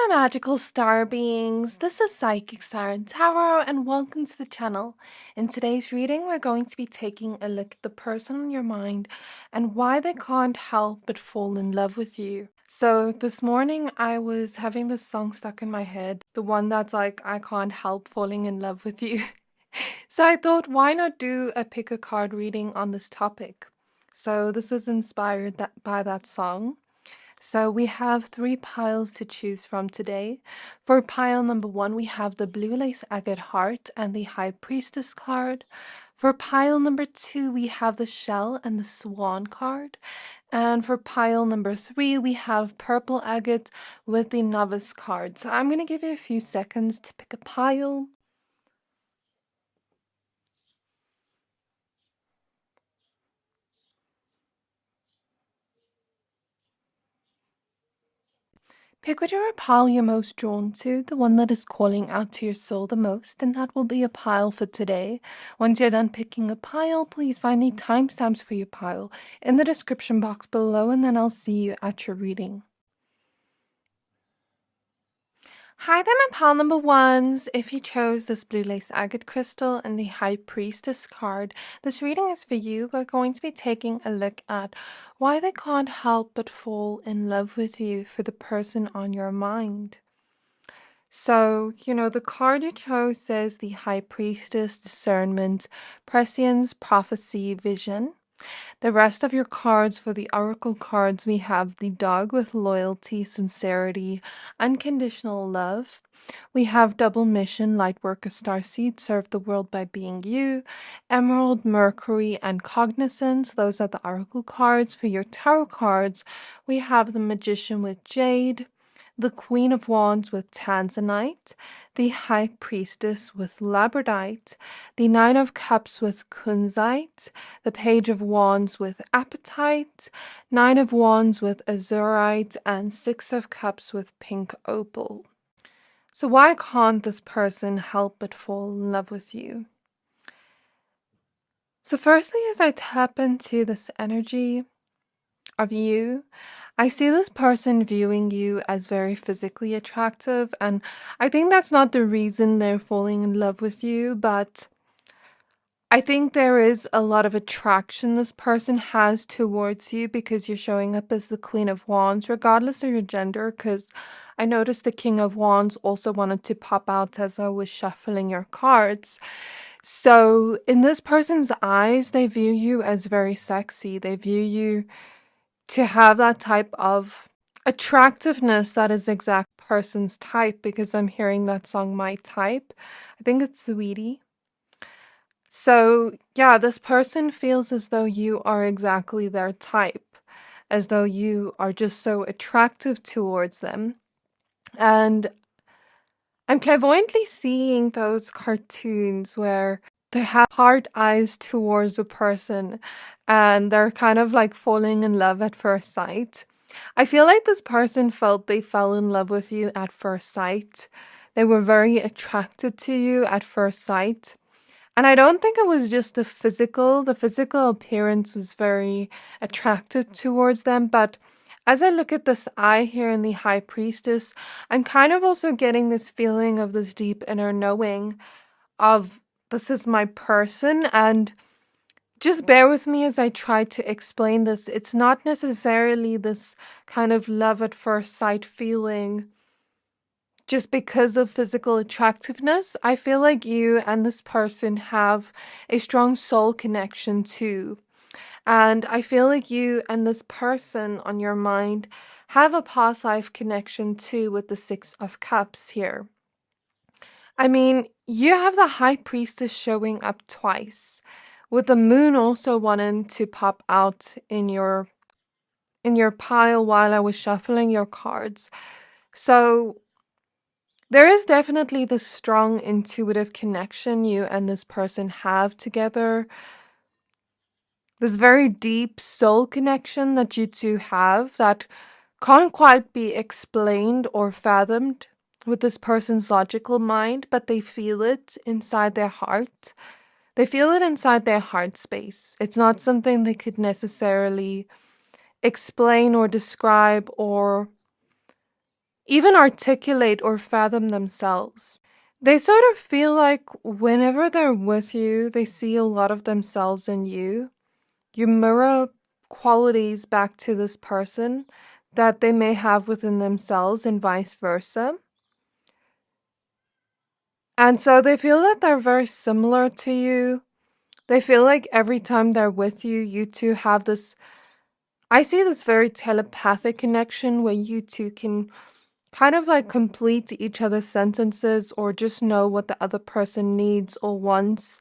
my magical star beings. This is Psychic Siren Tarot, and welcome to the channel. In today's reading, we're going to be taking a look at the person on your mind and why they can't help but fall in love with you. So this morning, I was having this song stuck in my head, the one that's like, I can't help falling in love with you. So I thought, why not do a pick a card reading on this topic? So this was inspired by that song. So we have 3 piles to choose from today. For pile number 1, we have the Blue Lace Agate Heart and the High Priestess card. For pile number 2, we have the Shell and the Swan card. And for pile number 3, we have Purple Agate with the Novice card. So I'm going to give you a few seconds to pick a pile. Pick whichever pile you're most drawn to, the one that is calling out to your soul the most, and that will be a pile for today. Once you're done picking a pile, please find the timestamps for your pile in the description box below, and then I'll see you at your reading. Hi there, my pile number 1s. If you chose this Blue Lace Agate Crystal and the High Priestess card, this reading is for you. We're going to be taking a look at why they can't help but fall in love with you for the person on your mind. So, the card you chose says the High Priestess, Discernment, Prescience, Prophecy, Vision. The rest of your cards for the Oracle cards, we have the Dog with Loyalty, Sincerity, Unconditional Love. We have Double Mission, Lightworker, Starseed, Serve the World by Being You, Emerald, Mercury, and Cognizance. Those are the Oracle cards. For your Tarot cards, we have the Magician with Jade, the Queen of Wands with Tanzanite, the High Priestess with Labradorite, the Nine of Cups with Kunzite, the Page of Wands with Apatite, Nine of Wands with Azurite, and Six of Cups with Pink Opal. So why can't this person help but fall in love with you? So firstly, as I tap into this energy of you, I see this person viewing you as very physically attractive, and I think that's not the reason they're falling in love with you, but I think there is a lot of attraction this person has towards you because you're showing up as the Queen of Wands, regardless of your gender, because I noticed the King of Wands also wanted to pop out as I was shuffling your cards. So in this person's eyes, they view you as very sexy. They view you to have that type of attractiveness that is exact person's type, because I'm hearing that song My Type. I think it's Sweetie. So yeah, this person feels as though you are exactly their type, as though you are just so attractive towards them. And I'm clairvoyantly seeing those cartoons where they have hard eyes towards a person and they're kind of like falling in love at first sight. I feel like this person felt they fell in love with you at first sight. They were very attracted to you at first sight. And I don't think it was just the physical appearance was very attractive towards them, but as I look at this eye here in the High Priestess, I'm kind of also getting this feeling of this deep inner knowing of this is my person. And just bear with me as I try to explain this. It's not necessarily this kind of love at first sight feeling just because of physical attractiveness. I feel like you and this person have a strong soul connection too. And I feel like you and this person on your mind have a past life connection too with the Six of Cups here. I mean, you have the High Priestess showing up twice, with the Moon also wanting to pop out in your pile while I was shuffling your cards. So there is definitely this strong intuitive connection you and this person have together. This very deep soul connection that you two have that can't quite be explained or fathomed with this person's logical mind, but they feel it inside their heart. They feel it inside their heart space. It's not something they could necessarily explain or describe or even articulate or fathom themselves. They sort of feel like whenever they're with you, they see a lot of themselves in you. You mirror qualities back to this person that they may have within themselves and vice versa. And so they feel that they're very similar to you. They feel like every time they're with you, you two have this, I see this very telepathic connection where you two can kind of like complete each other's sentences or just know what the other person needs or wants.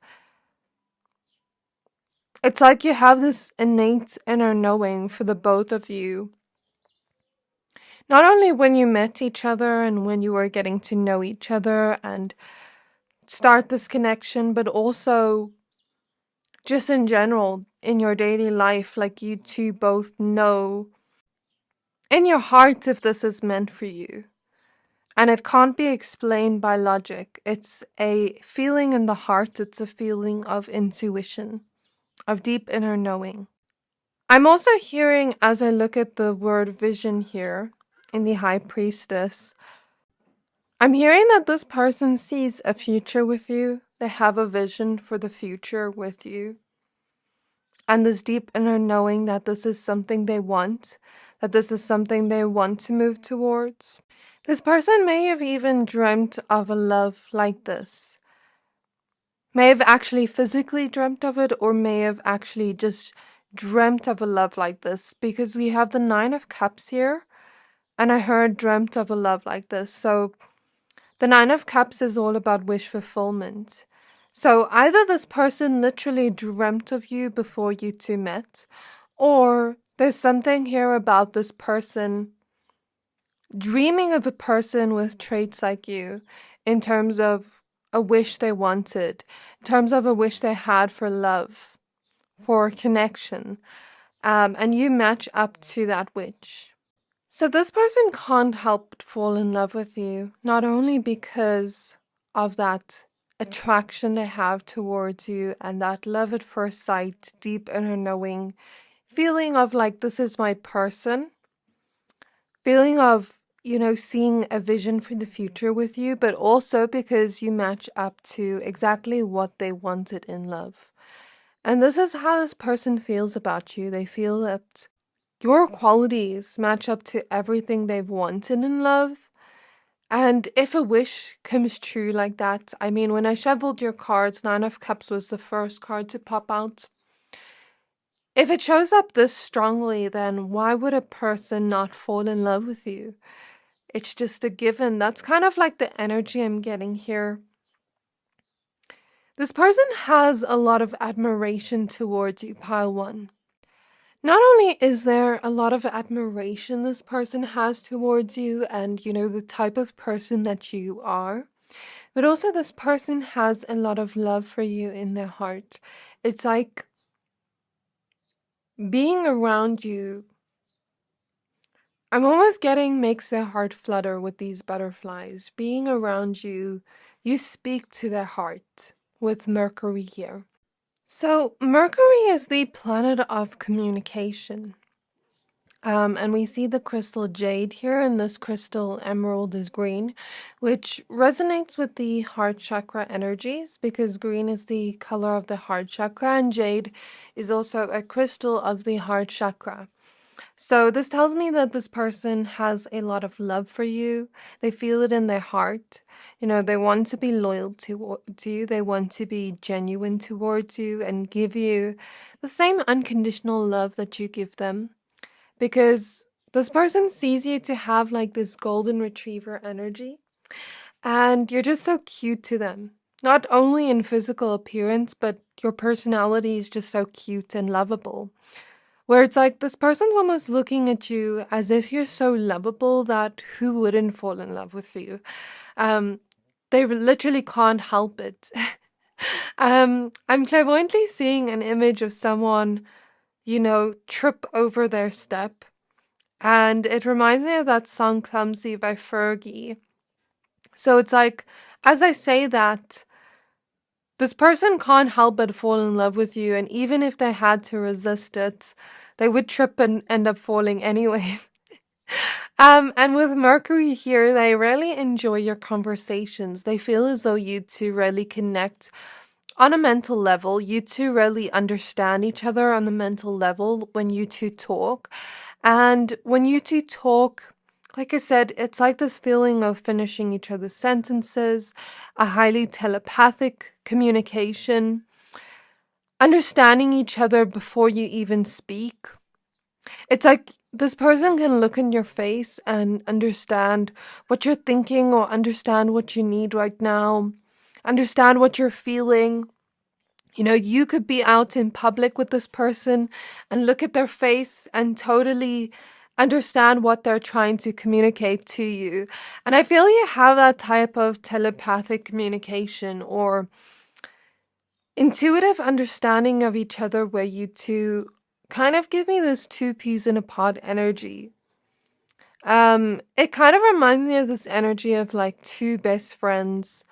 It's like you have this innate inner knowing for the both of you. Not only when you met each other and when you were getting to know each other and start this connection, but also just in general in your daily life, like you two both know in your heart if this is meant for you. And it can't be explained by logic. It's a feeling in the heart, it's a feeling of intuition, of deep inner knowing. I'm also hearing, as I look at the word vision here in the High Priestess, I'm hearing that this person sees a future with you. They have a vision for the future with you. And this deep inner knowing that this is something they want, that this is something they want to move towards. This person may have even dreamt of a love like this. May have actually physically dreamt of it, or may have actually just dreamt of a love like this, because we have the 9 of Cups here, and I heard dreamt of a love like this. So the 9 of Cups is all about wish fulfillment. So either this person literally dreamt of you before you two met, or there's something here about this person dreaming of a person with traits like you in terms of a wish they wanted, in terms of a wish they had for love, for connection, and you match up to that wish. So this person can't help but fall in love with you, not only because of that attraction they have towards you and that love at first sight, deep inner knowing, feeling of like, this is my person, feeling of, seeing a vision for the future with you, but also because you match up to exactly what they wanted in love. And this is how this person feels about you. They feel that your qualities match up to everything they've wanted in love. And if a wish comes true like that, I mean, when I shuffled your cards, 9 of Cups was the first card to pop out. If it shows up this strongly, then why would a person not fall in love with you? It's just a given. That's kind of like the energy I'm getting here. This person has a lot of admiration towards you, pile 1. Not only is there a lot of admiration this person has towards you and, the type of person that you are, but also this person has a lot of love for you in their heart. It's like being around you, I'm almost getting makes their heart flutter with these butterflies. Being around you, you speak to their heart with Mercury here. So Mercury is the planet of communication. And we see the crystal jade here, and this crystal emerald is green, which resonates with the heart chakra energies because green is the color of the heart chakra and jade is also a crystal of the heart chakra. So this tells me that this person has a lot of love for you. They feel it in their heart. They want to be loyal to you. They want to be genuine towards you and give you the same unconditional love that you give them. Because this person sees you to have like this golden retriever energy. And you're just so cute to them. Not only in physical appearance, but your personality is just so cute and lovable. Where it's like this person's almost looking at you as if you're so lovable that who wouldn't fall in love with you? They literally can't help it. I'm clairvoyantly seeing an image of someone, trip over their step. And it reminds me of that song Clumsy by Fergie. So it's like, as I say that, this person can't help but fall in love with you, and even if they had to resist it, they would trip and end up falling anyways. And with Mercury here, they really enjoy your conversations. They feel as though you two really connect on a mental level. You two really understand each other on the mental level when you two talk. And when you two talk, like I said, it's like this feeling of finishing each other's sentences, a highly telepathic communication, understanding each other before you even speak. It's like this person can look in your face and understand what you're thinking or understand what you need right now, understand what you're feeling. You know, you could be out in public with this person and look at their face and totally understand what they're trying to communicate to you. And I feel you have that type of telepathic communication or intuitive understanding of each other where you two kind of give me this two peas in a pod energy. It kind of reminds me of this energy of like two best friends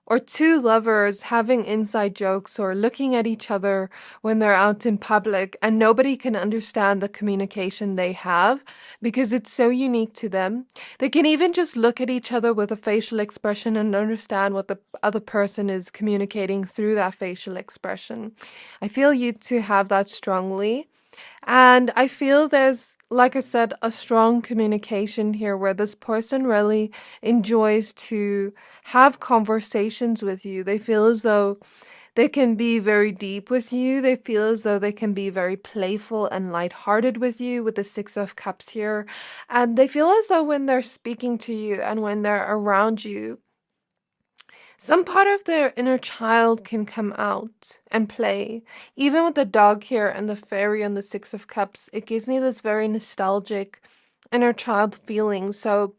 or two lovers having inside jokes or looking at each other when they're out in public and nobody can understand the communication they have because it's so unique to them. They can even just look at each other with a facial expression and understand what the other person is communicating through that facial expression. I feel you two have that strongly. And I feel there's, like I said, a strong communication here where this person really enjoys to have conversations with you. They feel as though they can be very deep with you. They feel as though they can be very playful and lighthearted with you with the Six of Cups here. And they feel as though when they're speaking to you and when they're around you, some part of their inner child can come out and play. Even with the dog here and the fairy and the Six of Cups, it gives me this very nostalgic inner child feeling. So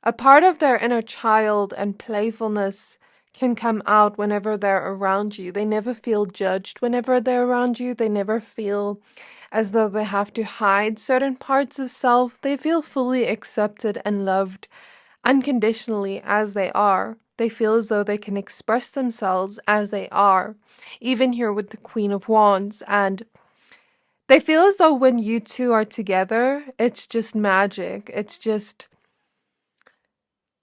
a part of their inner child and playfulness can come out whenever they're around you. They never feel judged whenever they're around you. They never feel as though they have to hide certain parts of self. They feel fully accepted and loved unconditionally as they are. They feel as though they can express themselves as they are, even here with the Queen of Wands. And they feel as though when you two are together, it's just magic. It's just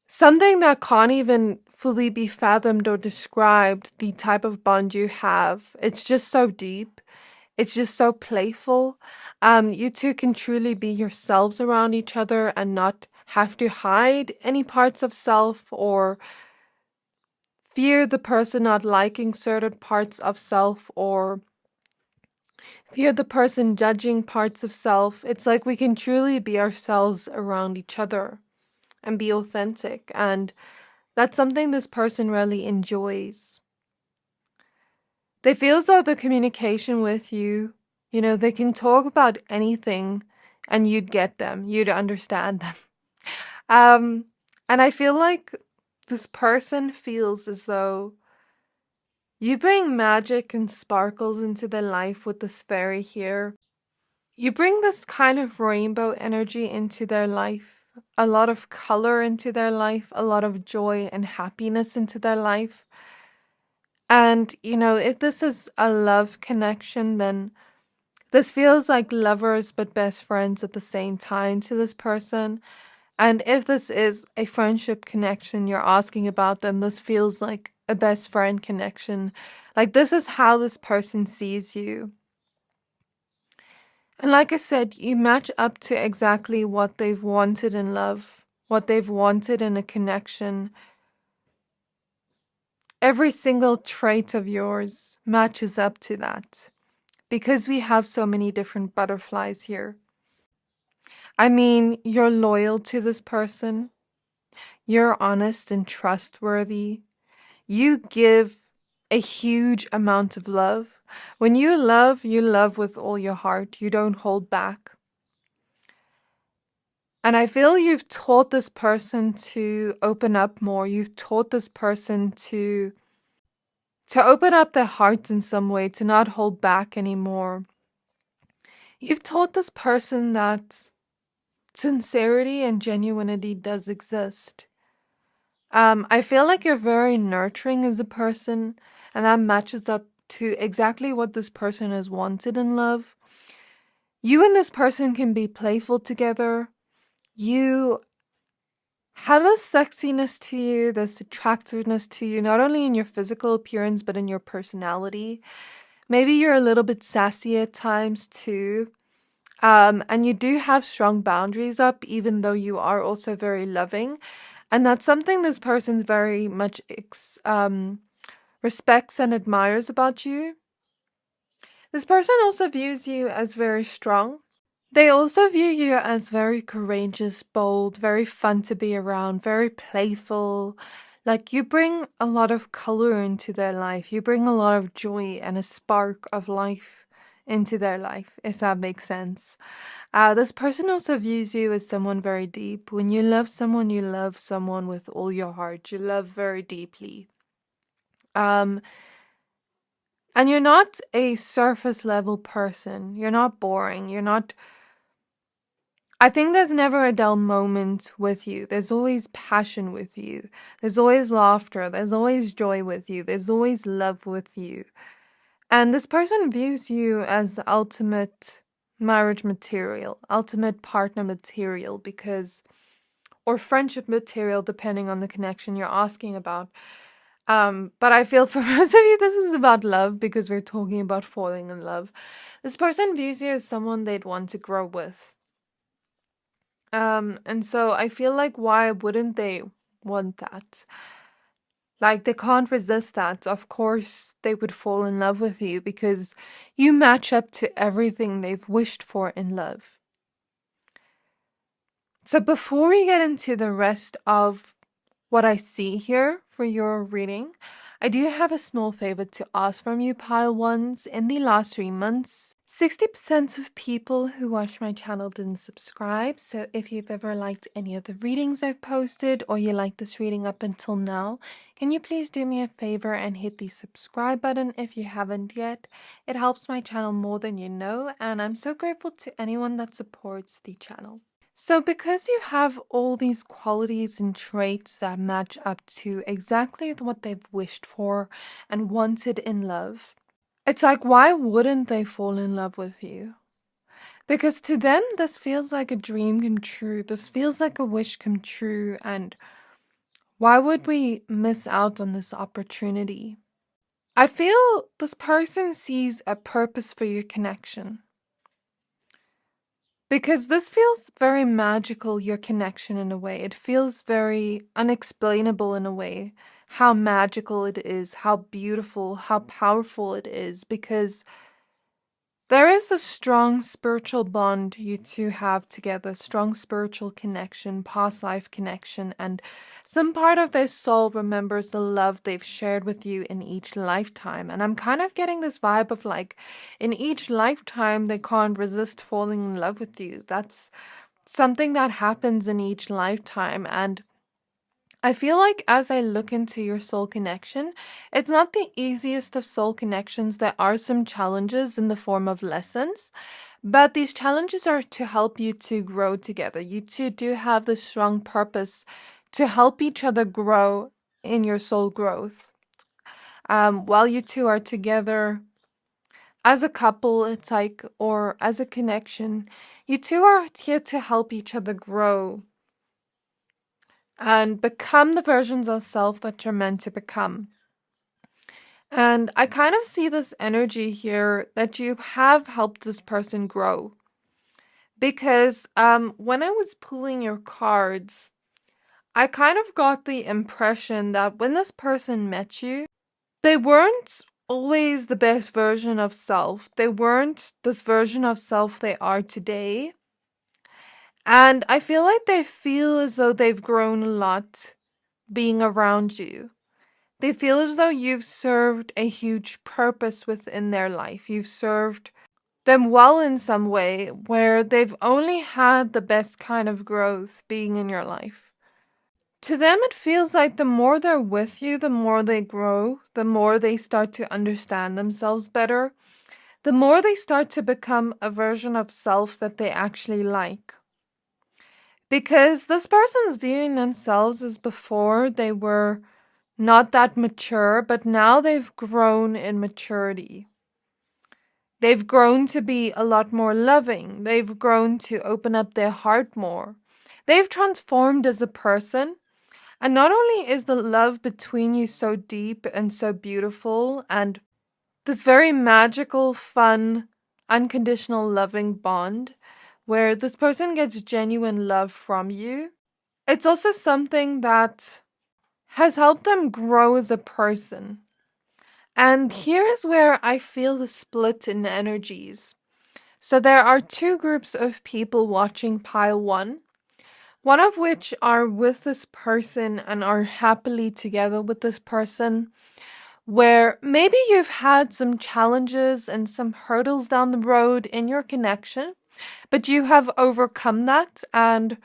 something that can't even fully be fathomed or described, the type of bond you have. It's just so deep. It's just so playful. You two can truly be yourselves around each other and not have to hide any parts of self or fear the person not liking certain parts of self or fear the person judging parts of self. It's like we can truly be ourselves around each other and be authentic. And that's something this person really enjoys. They feel as though the communication with you, you know, they can talk about anything and you'd get them, you'd understand them. And I feel like this person feels as though you bring magic and sparkles into their life with this fairy here. You bring this kind of rainbow energy into their life, a lot of color into their life, a lot of joy and happiness into their life. And, you know, if this is a love connection, then this feels like lovers but best friends at the same time to this person. And if this is a friendship connection you're asking about, then this feels like a best friend connection. Like this is how this person sees you. And like I said, you match up to exactly what they've wanted in love, what they've wanted in a connection. Every single trait of yours matches up to that because we have so many different butterflies here. I mean, you're loyal to this person. You're honest and trustworthy. You give a huge amount of love. When you love with all your heart. You don't hold back. And I feel you've taught this person to open up more. You've taught this person to open up their hearts in some way, to not hold back anymore. You've taught this person that sincerity and genuinity does exist. I feel like you're very nurturing as a person, and that matches up to exactly what this person has wanted in love. You and this person can be playful together. You have this sexiness to you, this attractiveness to you, not only in your physical appearance, but in your personality. Maybe you're a little bit sassy at times too. And you do have strong boundaries up, even though you are also very loving. And that's something this person's very much respects and admires about you. This person also views you as very strong. They also view you as very courageous, bold, very fun to be around, very playful. Like you bring a lot of color into their life. You bring a lot of joy and a spark of life into their life, if that makes sense. This person also views you as someone very deep. When you love someone with all your heart. You love very deeply. Um, and you're not a surface level person. You're not boring. You're not. I think there's never a dull moment with you. There's always passion with you. There's always laughter. There's always joy with you. There's always love with you. And this person views you as ultimate marriage material, ultimate partner material, because, or friendship material, depending on the connection you're asking about. But I feel for most of you, this is about love because we're talking about falling in love. This person views you as someone they'd want to grow with. And so I feel like why wouldn't they want that? Like they can't resist that. Of course they would fall in love with you because you match up to everything they've wished for in love. So before we get into the rest of what I see here for your reading, I do have a small favor to ask from you, pile ones. In the last 3 months, 60% of people who watch my channel didn't subscribe. So if you've ever liked any of the readings I've posted or you like this reading up until now, can you please do me a favor and hit the subscribe button if you haven't yet? It helps my channel more than you know, and I'm so grateful to anyone that supports the channel. So because you have all these qualities and traits that match up to exactly what they've wished for and wanted in love, it's like, why wouldn't they fall in love with you? Because to them, this feels like a dream come true. This feels like a wish come true. And why would we miss out on this opportunity? I feel this person sees a purpose for your connection. Because this feels very magical, your connection in a way. It feels very unexplainable in a way. How magical it is, how beautiful, how powerful it is. Because there is a strong spiritual bond you two have together, strong spiritual connection, past life connection, and some part of their soul remembers the love they've shared with you in each lifetime. And I'm kind of getting this vibe of like, in each lifetime, they can't resist falling in love with you. That's something that happens in each lifetime. And I feel like as I look into your soul connection, it's not the easiest of soul connections. There are some challenges in the form of lessons, but these challenges are to help you to grow together. You two do have this strong purpose to help each other grow in your soul growth. While you two are together as a couple, it's like, or as a connection, you two are here to help each other grow and become the versions of self that you're meant to become. And I kind of see this energy here that you have helped this person grow. Because when I was pulling your cards, I kind of got the impression that when this person met you, they weren't always the best version of self. They weren't this version of self they are today. And I feel like they feel as though they've grown a lot being around you. They feel as though you've served a huge purpose within their life. You've served them well in some way where they've only had the best kind of growth being in your life. To them, it feels like the more they're with you, the more they grow, the more they start to understand themselves better, the more they start to become a version of self that they actually like. Because this person's viewing themselves as before they were not that mature, but now they've grown in maturity. They've grown to be a lot more loving. They've grown to open up their heart more. They've transformed as a person. And not only is the love between you so deep and so beautiful and this very magical, fun, unconditional loving bond where this person gets genuine love from you, it's also something that has helped them grow as a person. And here's where I feel the split in energies. So there are two groups of people watching pile one of which are with this person and are happily together with this person, where maybe you've had some challenges and some hurdles down the road in your connection, but you have overcome that and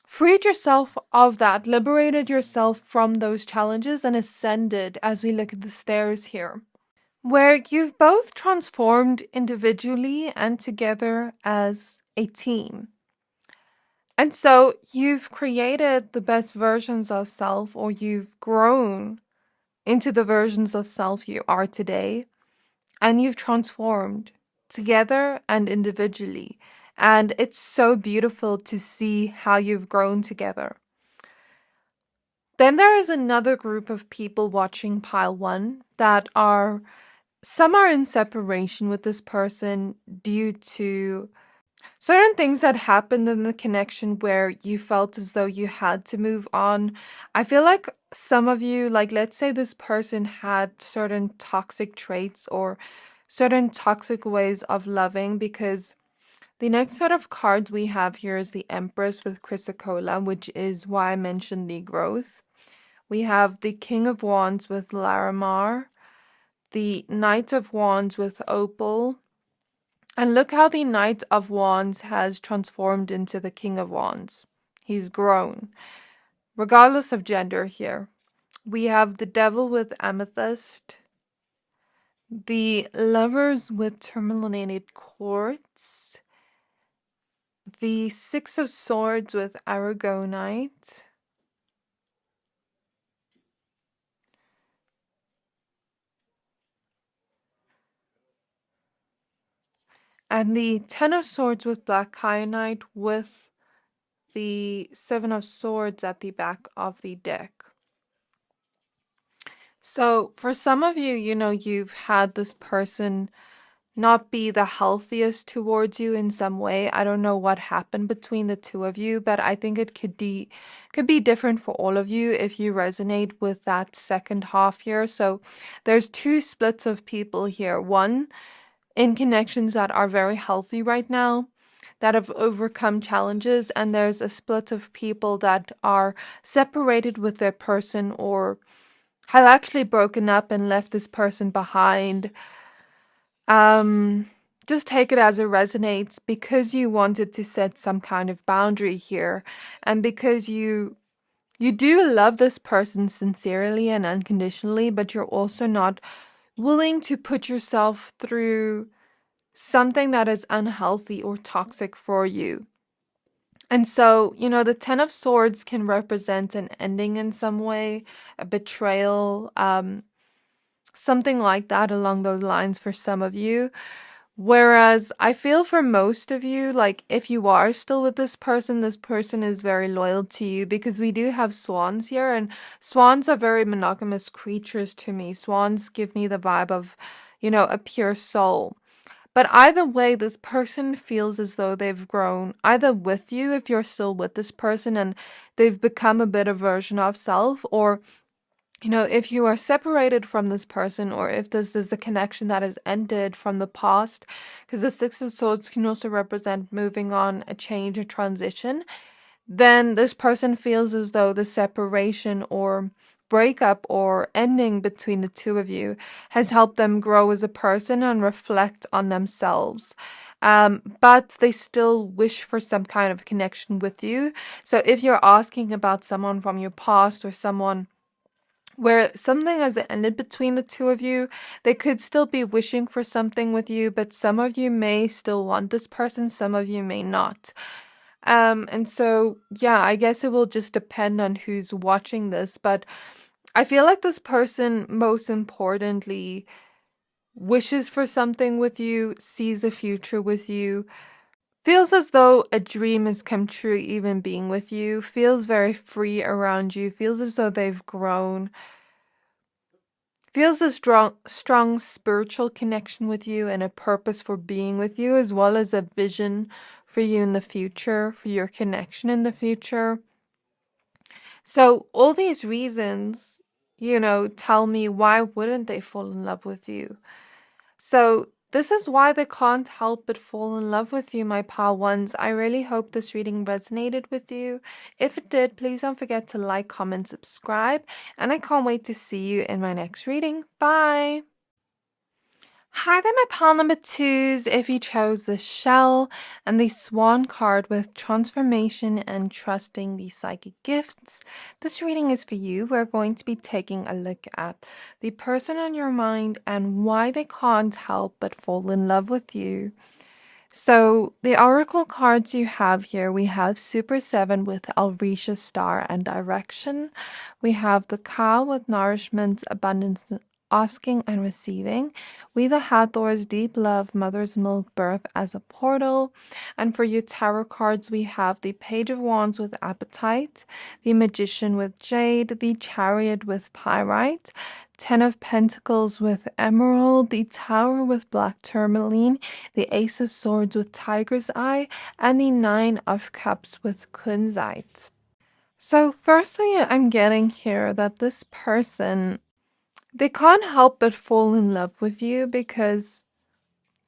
freed yourself of that, liberated yourself from those challenges, and ascended as we look at the stairs here, where you've both transformed individually and together as a team. And so you've created the best versions of self, or you've grown into the versions of self you are today, and you've transformed together and individually. And it's so beautiful to see how you've grown together. Then there is another group of people watching pile one that are, some are in separation with this person due to certain things that happened in the connection where you felt as though you had to move on. I feel like some of you, like let's say this person had certain toxic traits or certain toxic ways of loving, because the next set of cards we have here is the Empress with Chrysocolla, which is why I mentioned the growth. We have the King of Wands with Larimar, the Knight of Wands with Opal, and look how the Knight of Wands has transformed into the King of Wands. He's grown, regardless of gender here. We have the Devil with Amethyst, the Lovers with Tourmalinated Quartz, the Six of Swords with Aragonite, and the Ten of Swords with Black Kyanite, with the Seven of Swords at the back of the deck. So for some of you, you've had this person not be the healthiest towards you in some way. I don't know what happened between the two of you, but I think it could be different for all of you if you resonate with that second half here. So there's two splits of people here. One in connections that are very healthy right now, that have overcome challenges, and there's a split of people that are separated with their person or have actually broken up and left this person behind. Just take it as it resonates, because you wanted to set some kind of boundary here, and because you do love this person sincerely and unconditionally, but you're also not willing to put yourself through something that is unhealthy or toxic for you. And so, the Ten of Swords can represent an ending in some way, a betrayal, something like that along those lines for some of you. Whereas I feel for most of you, like if you are still with this person is very loyal to you, because we do have swans here, and swans are very monogamous creatures to me. Swans give me the vibe of, a pure soul. But either way, this person feels as though they've grown either with you, if you're still with this person and they've become a better version of self, or if you are separated from this person, or if this is a connection that has ended from the past, because the Six of Swords can also represent moving on, a change, a transition, then this person feels as though the separation or breakup or ending between the two of you has helped them grow as a person and reflect on themselves. But they still wish for some kind of connection with you. So if you're asking about someone from your past, or someone where something has ended between the two of you, they could still be wishing for something with you, but some of you may still want this person, some of you may not. And so, yeah, I guess it will just depend on who's watching this, but I feel like this person, most importantly, wishes for something with you, sees a future with you, Feels as though a dream has come true even being with you. Feels very free around you. Feels as though they've grown. Feels a strong spiritual connection with you and a purpose for being with you, as well as a vision for you in the future, for your connection in the future. So all these reasons, tell me, why wouldn't they fall in love with you? So this is why they can't help but fall in love with you, my pal ones. I really hope this reading resonated with you. If it did, please don't forget to like, comment, subscribe, and I can't wait to see you in my next reading. Bye! Hi there, my pal number twos. If you chose the shell and the swan card with transformation and trusting the psychic gifts, this reading is for you. We're going to be taking a look at the person on your mind and why they can't help but fall in love with you. So the oracle cards you have here, we have Super 7 with Alrisha Star and Direction. We have the cow with Nourishment, Abundance, Asking and Receiving. We the Hathor's Deep Love, Mother's Milk, Birth as a Portal. And for your tarot cards, we have the Page of Wands with Appetite, the Magician with Jade, the Chariot with Pyrite, Ten of Pentacles with Emerald, the Tower with Black Tourmaline, the Ace of Swords with Tiger's Eye, and the Nine of Cups with Kunzite. So firstly, I'm getting here that this person, they can't help but fall in love with you because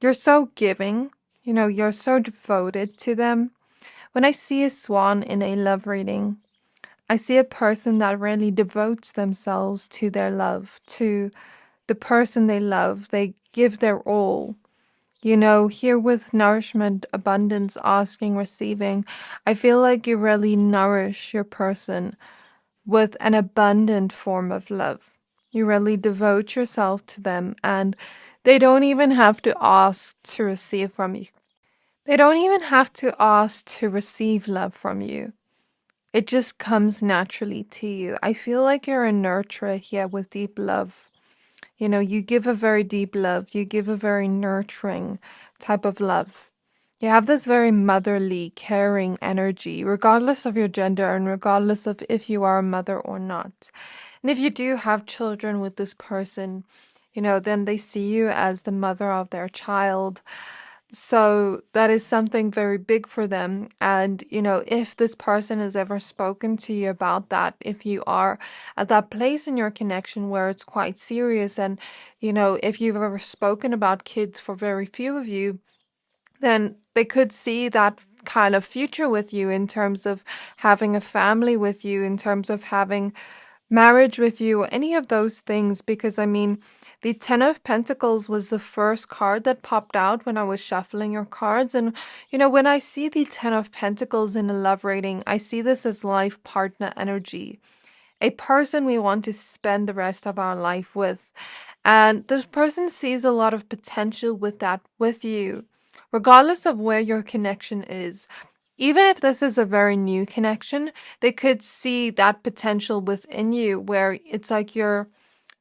you're so giving, you're so devoted to them. When I see a swan in a love reading, I see a person that really devotes themselves to their love, to the person they love. They give their all. Here with nourishment, abundance, asking, receiving, I feel like you really nourish your person with an abundant form of love. You really devote yourself to them, and they don't even have to ask to receive from you. They don't even have to ask to receive love from you. It just comes naturally to you. I feel like you're a nurturer here with deep love. You give a very deep love. You give a very nurturing type of love. You have this very motherly, caring energy, regardless of your gender and regardless of if you are a mother or not. And if you do have children with this person, then they see you as the mother of their child. So that is something very big for them. And, if this person has ever spoken to you about that, if you are at that place in your connection where it's quite serious, and, if you've ever spoken about kids for very few of you, then they could see that kind of future with you in terms of having a family with you, in terms of having marriage with you, any of those things. Because, I mean, the Ten of Pentacles was the first card that popped out when I was shuffling your cards. And, when I see the Ten of Pentacles in a love rating, I see this as life partner energy. A person we want to spend the rest of our life with. And this person sees a lot of potential with that with you, regardless of where your connection is. Even if this is a very new connection, they could see that potential within you where it's like you're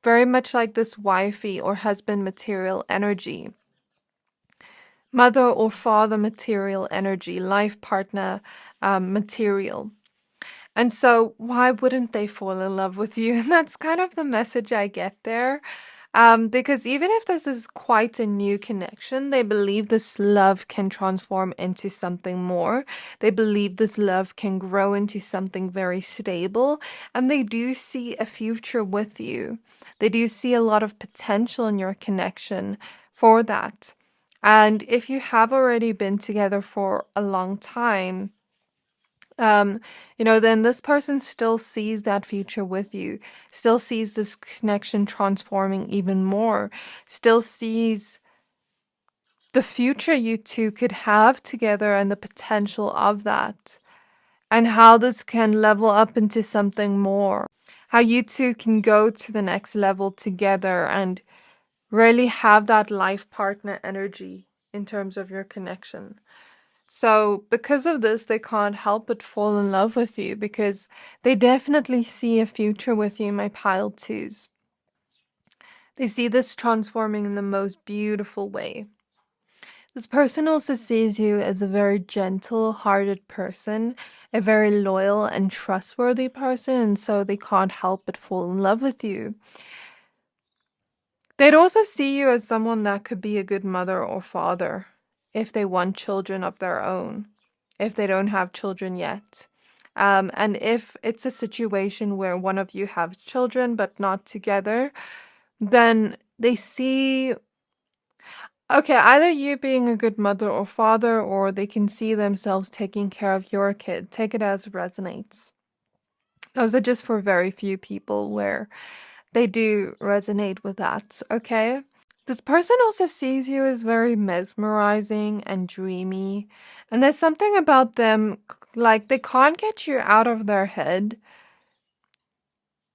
very much like this wifey or husband material energy, mother or father material energy, life partner material. And so why wouldn't they fall in love with you? And that's kind of the message I get there. Because even if this is quite a new connection, they believe this love can transform into something more. They believe this love can grow into something very stable. And they do see a future with you. They do see a lot of potential in your connection for that. And if you have already been together for a long time, then this person still sees that future with you, still sees this connection transforming even more, still sees the future you two could have together and the potential of that, and how this can level up into something more, how you two can go to the next level together and really have that life partner energy in terms of your connection. So because of this, they can't help but fall in love with you because they definitely see a future with you, my pile twos. They see this transforming in the most beautiful way. This person also sees you as a very gentle-hearted person, a very loyal and trustworthy person, and so they can't help but fall in love with you. They'd also see you as someone that could be a good mother or father if they want children of their own, if they don't have children yet. And if it's a situation where one of you have children but not together, then they see, okay, either you being a good mother or father, or they can see themselves taking care of your kid. Take it as resonates. Those are just for very few people where they do resonate with that, okay? This person also sees you as very mesmerizing and dreamy, and there's something about them, like they can't get you out of their head.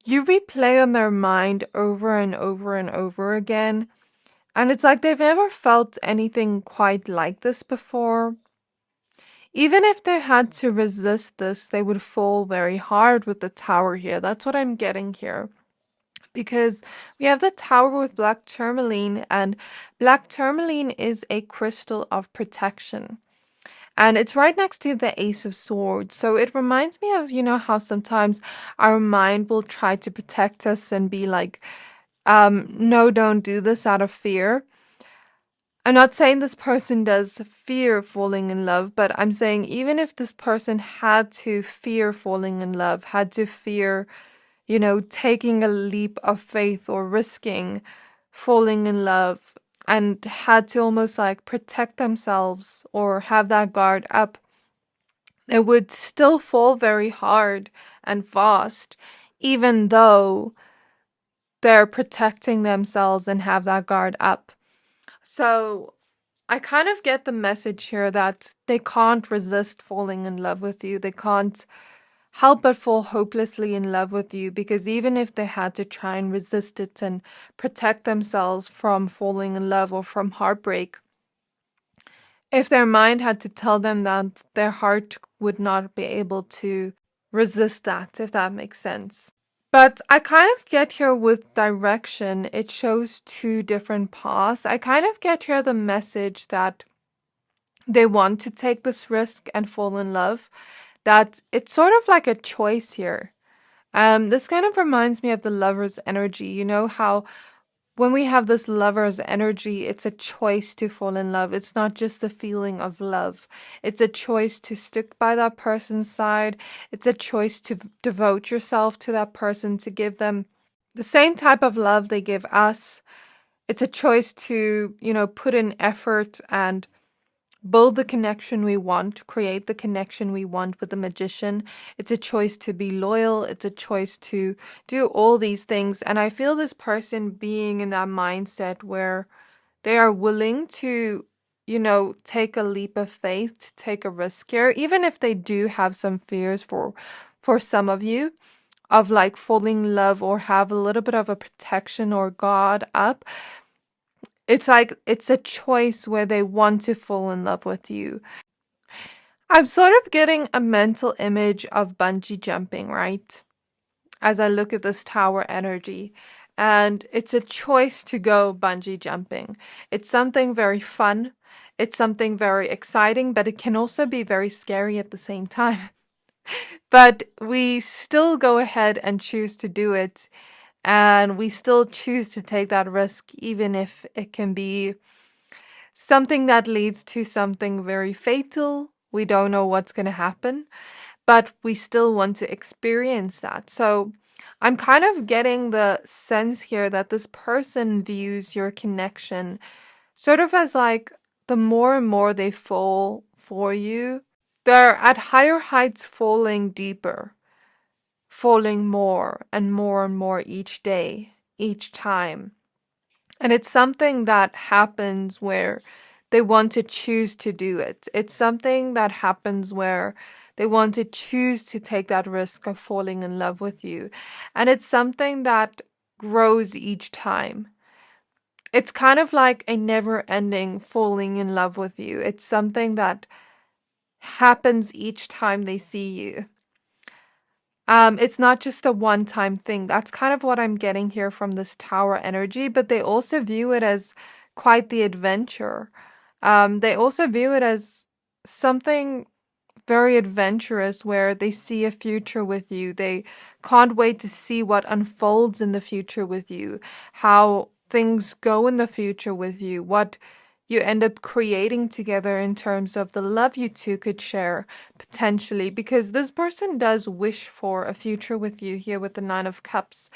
You replay on their mind over and over and over again, and it's like they've never felt anything quite like this before. Even if they had to resist this, they would fall very hard with the tower here. That's what I'm getting here. Because we have the tower with black tourmaline, and black tourmaline is a crystal of protection. And it's right next to the Ace of Swords. So it reminds me of, how sometimes our mind will try to protect us and be like, no, don't do this out of fear. I'm not saying this person does fear falling in love, but I'm saying even if this person had to fear falling in love, had to fear, taking a leap of faith or risking falling in love, and had to almost like protect themselves or have that guard up, they would still fall very hard and fast, even though they're protecting themselves and have that guard up. So I kind of get the message here that they can't resist falling in love with you. They can't help but fall hopelessly in love with you, because even if they had to try and resist it and protect themselves from falling in love or from heartbreak, if their mind had to tell them that, their heart would not be able to resist that, if that makes sense. But I kind of get here with direction. It shows two different paths. I kind of get here the message that they want to take this risk and fall in love, that it's sort of like a choice here. This kind of reminds me of the lover's energy. You know how when we have this lover's energy, it's a choice to fall in love. It's not just a feeling of love. It's a choice to stick by that person's side. It's a choice to devote yourself to that person, to give them the same type of love they give us. It's a choice to, put in effort and build the connection we want, create the connection we want with the magician. It's a choice to be loyal. It's a choice to do all these things. And I feel this person being in that mindset where they are willing to, take a leap of faith, to take a risk here, even if they do have some fears for some of you of like falling in love or have a little bit of a protection or guard up. It's like it's a choice where they want to fall in love with you. I'm sort of getting a mental image of bungee jumping, right? As I look at this tower energy. And it's a choice to go bungee jumping. It's something very fun. It's something very exciting, but it can also be very scary at the same time. But we still go ahead and choose to do it. And we still choose to take that risk, even if it can be something that leads to something very fatal. We don't know what's going to happen, but we still want to experience that. So I'm kind of getting the sense here that this person views your connection sort of as like the more and more they fall for you, they're at higher heights, falling deeper, falling more and more and more each day, each time. And it's something that happens where they want to choose to do it. It's something that happens where they want to choose to take that risk of falling in love with you. And it's something that grows each time. It's kind of like a never-ending falling in love with you. It's something that happens each time they see you. It's not just a one-time thing. That's kind of what I'm getting here from this tower energy, but they also view it as quite the adventure. They also view it as something very adventurous where they see a future with you. They can't wait to see what unfolds in the future with you, how things go in the future with you, what you end up creating together in terms of the love you two could share potentially, because this person does wish for a future with you here with the Nine of Cups.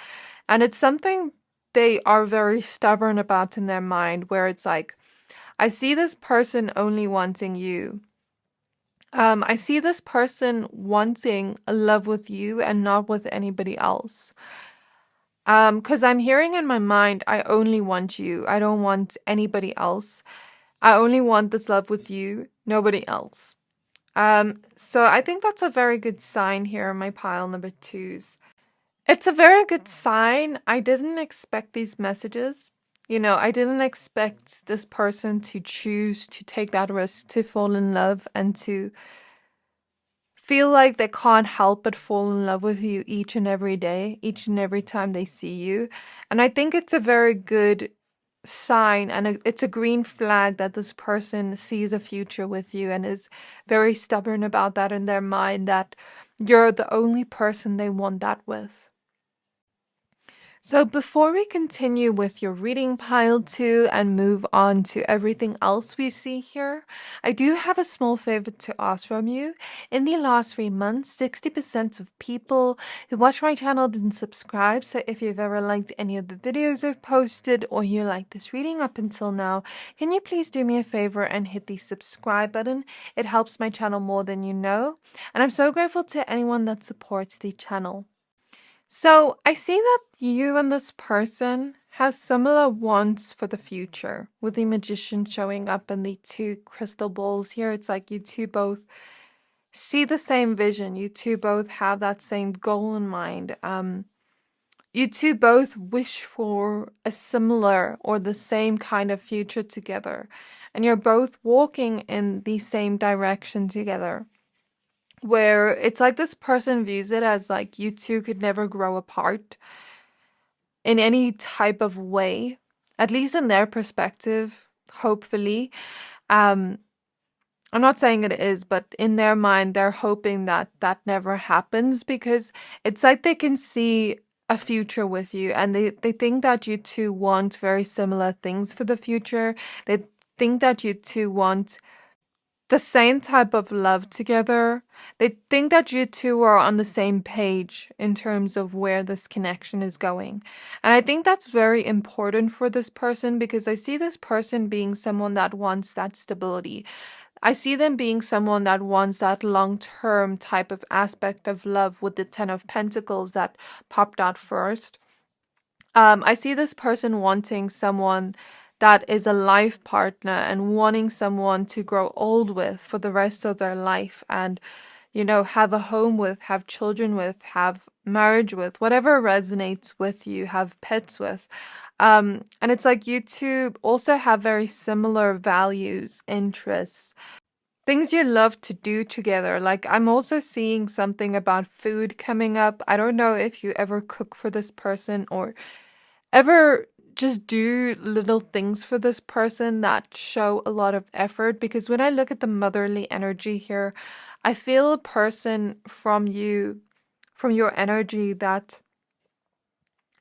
And it's something they are very stubborn about in their mind, where it's like, I see this person only wanting you. I see this person wanting a love with you and not with anybody else. Because I'm hearing in my mind, I only want you. I don't want anybody else. I only want this love with you, nobody else. So I think that's a very good sign here in my pile number twos. It's a very good sign. I didn't expect these messages. I didn't expect this person to choose to take that risk to fall in love and to feel like they can't help but fall in love with you each and every day, each and every time they see you. And I think it's a very good sign and it's a green flag that this person sees a future with you and is very stubborn about that in their mind, that you're the only person they want that with. So before we continue with your reading pile 2 and move on to everything else we see here, I do have a small favor to ask from you. In the last 3 months, 60% of people who watch my channel didn't subscribe. So if you've ever liked any of the videos I've posted or you like this reading up until now, can you please do me a favor and hit the subscribe button? It helps my channel more than you know. And I'm so grateful to anyone that supports the channel. So I see that you and this person have similar wants for the future, with the magician showing up and the two crystal balls here. It's like you two both see the same vision. You two both have that same goal in mind. You two both wish for a similar or the same kind of future together. And you're both walking in the same direction together, where it's like this person views it as like you two could never grow apart in any type of way, at least in their perspective, hopefully. I'm not saying it is, but in their mind, they're hoping that that never happens, because it's like they can see a future with you and they think that you two want very similar things for the future. They think that you two want the same type of love together. They think that you two are on the same page in terms of where this connection is going. And I think that's very important for this person, because I see this person being someone that wants that stability. I see them being someone that wants that long-term type of aspect of love with the Ten of Pentacles that popped out first. I see this person wanting someone that is a life partner and wanting someone to grow old with for the rest of their life and, have a home with, have children with, have marriage with, whatever resonates with you, have pets with. And it's like you two also have very similar values, interests, things you love to do together. Like, I'm also seeing something about food coming up. I don't know if you ever cook for this person or ever just do little things for this person that show a lot of effort, because when I look at the motherly energy here, I feel a person from your energy that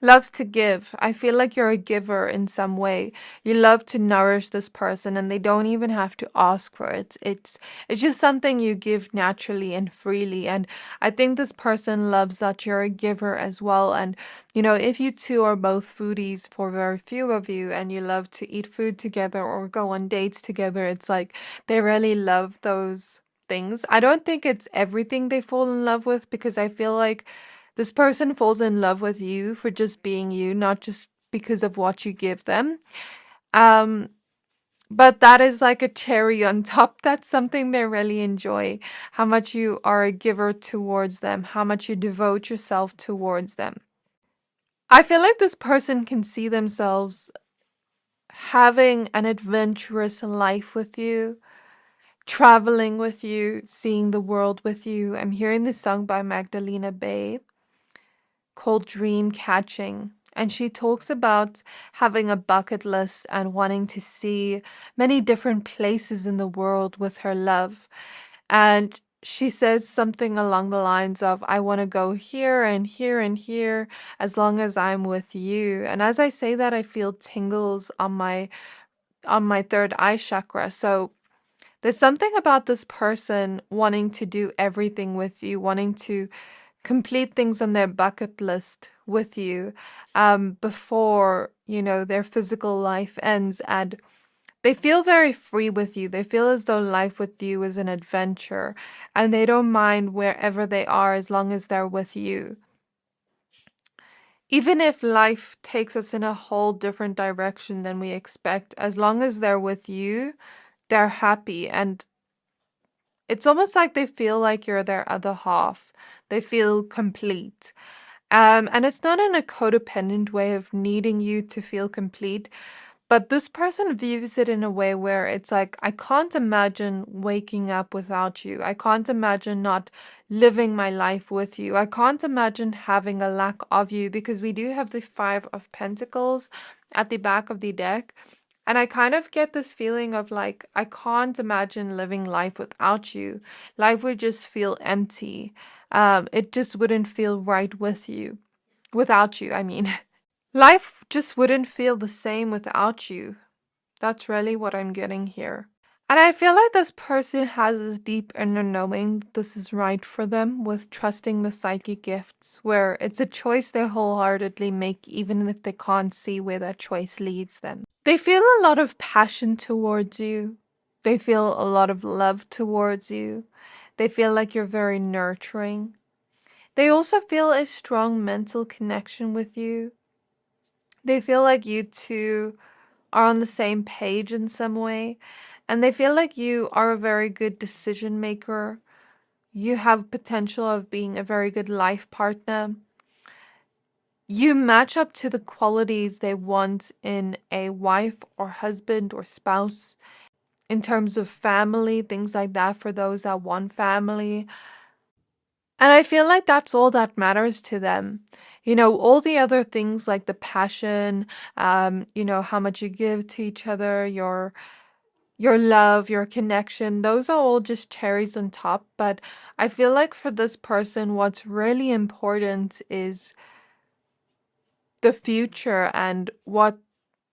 loves to give. I feel like you're a giver in some way. You love to nourish this person and they don't even have to ask for it. It's just something you give naturally and freely. And I think this person loves that you're a giver as well. And if you two are both foodies, for very few of you, and you love to eat food together or go on dates together, it's like they really love those things. I don't think it's everything they fall in love with, because I feel like this person falls in love with you for just being you, not just because of what you give them. Um, but that is like a cherry on top. That's something they really enjoy. How much you are a giver towards them, how much you devote yourself towards them. I feel like this person can see themselves having an adventurous life with you, traveling with you, seeing the world with you. I'm hearing this song by Magdalena Bay called Dream Catching. And she talks about having a bucket list and wanting to see many different places in the world with her love. And she says something along the lines of, I want to go here and here and here as long as I'm with you. And as I say that, I feel tingles on my third eye chakra. So there's something about this person wanting to do everything with you, wanting to complete things on their bucket list with you before, their physical life ends. And they feel very free with you. They feel as though life with you is an adventure, and they don't mind wherever they are as long as they're with you. Even if life takes us in a whole different direction than we expect, as long as they're with you, they're happy. And it's almost like they feel like you're their other half. They feel complete. And it's not in a codependent way of needing you to feel complete, but this person views it in a way where it's like, I can't imagine waking up without you. I can't imagine not living my life with you. I can't imagine having a lack of you, because we do have the Five of Pentacles at the back of the deck. And I kind of get this feeling of like, I can't imagine living life without you. Life would just feel empty. It just wouldn't feel right with you. Without you, I mean. Life just wouldn't feel the same without you. That's really what I'm getting here. And I feel like this person has this deep inner knowing this is right for them, with trusting the psychic gifts, where it's a choice they wholeheartedly make even if they can't see where that choice leads them. They feel a lot of passion towards you. They feel a lot of love towards you. They feel like you're very nurturing. They also feel a strong mental connection with you. They feel like you two are on the same page in some way, and they feel like you are a very good decision maker. You have potential of being a very good life partner. You match up to the qualities they want in a wife or husband or spouse in terms of family, things like that, for those that want family. And I feel like that's all that matters to them. All the other things like the passion, how much you give to each other, your love, your connection, those are all just cherries on top. But I feel like for this person, what's really important is the future, and what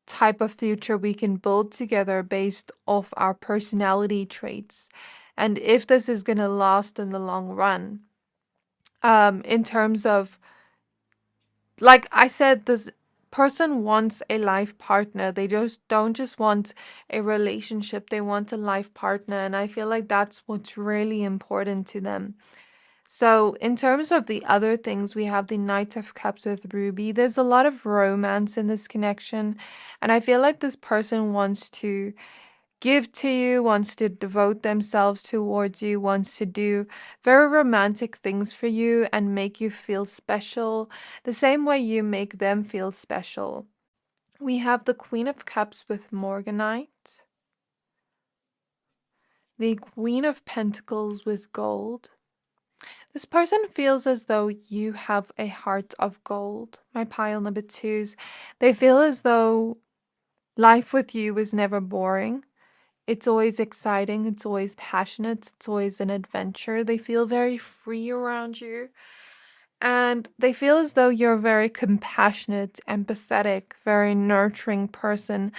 type of future we can build together based off our personality traits, and if this is going to last in the long run. In terms of, like I said, this person wants a life partner. They just don't just want a relationship. They want a life partner. And I feel like that's what's really important to them. So in terms of the other things, we have the Knight of Cups with Ruby. There's a lot of romance in this connection. And I feel like this person wants to give to you, wants to devote themselves towards you, wants to do very romantic things for you and make you feel special, the same way you make them feel special. We have the Queen of Cups with Morganite, the Queen of Pentacles with Gold. This person feels as though you have a heart of gold. My pile number twos, they feel as though life with you is never boring. It's always exciting, it's always passionate, it's always an adventure. They feel very free around you. And they feel as though you're a very compassionate, empathetic, very nurturing person.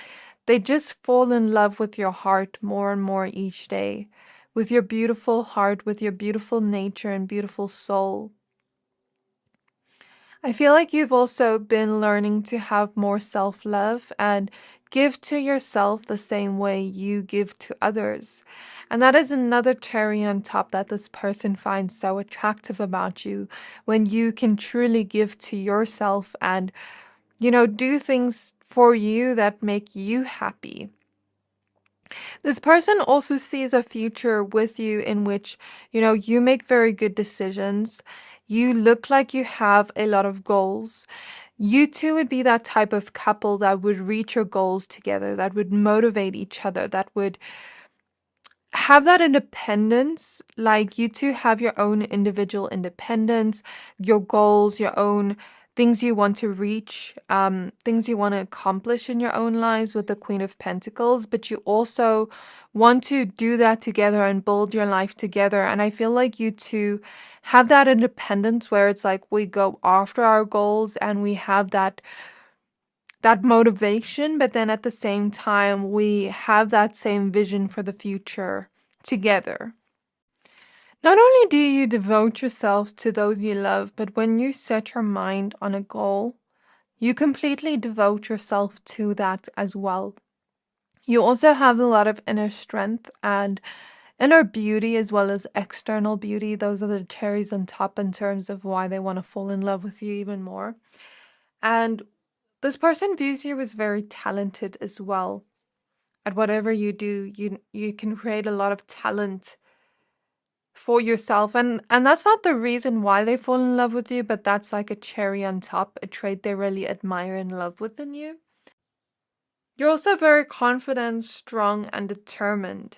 They just fall in love with your heart more and more each day, with your beautiful heart, with your beautiful nature and beautiful soul. I feel like you've also been learning to have more self-love and give to yourself the same way you give to others. And that is another cherry on top that this person finds so attractive about you, when you can truly give to yourself and, do things for you that make you happy. This person also sees a future with you in which, you make very good decisions. You look like you have a lot of goals. You two would be that type of couple that would reach your goals together, that would motivate each other, that would have that independence. Like, you two have your own individual independence, your goals, your own things you want to reach, things you want to accomplish in your own lives with the Queen of Pentacles, but you also want to do that together and build your life together. And I feel like you two have that independence where it's like we go after our goals and we have that motivation, but then at the same time we have that same vision for the future together. Not only do you devote yourself to those you love, but when you set your mind on a goal, you completely devote yourself to that as well. You also have a lot of inner strength and inner beauty as well as external beauty. Those are the cherries on top in terms of why they want to fall in love with you even more. And this person views you as very talented as well. At whatever you do, you can create a lot of talent for yourself, and that's not the reason why they fall in love with you, but that's like a cherry on top, a trait they really admire and love within you. You're also very confident, strong, and determined.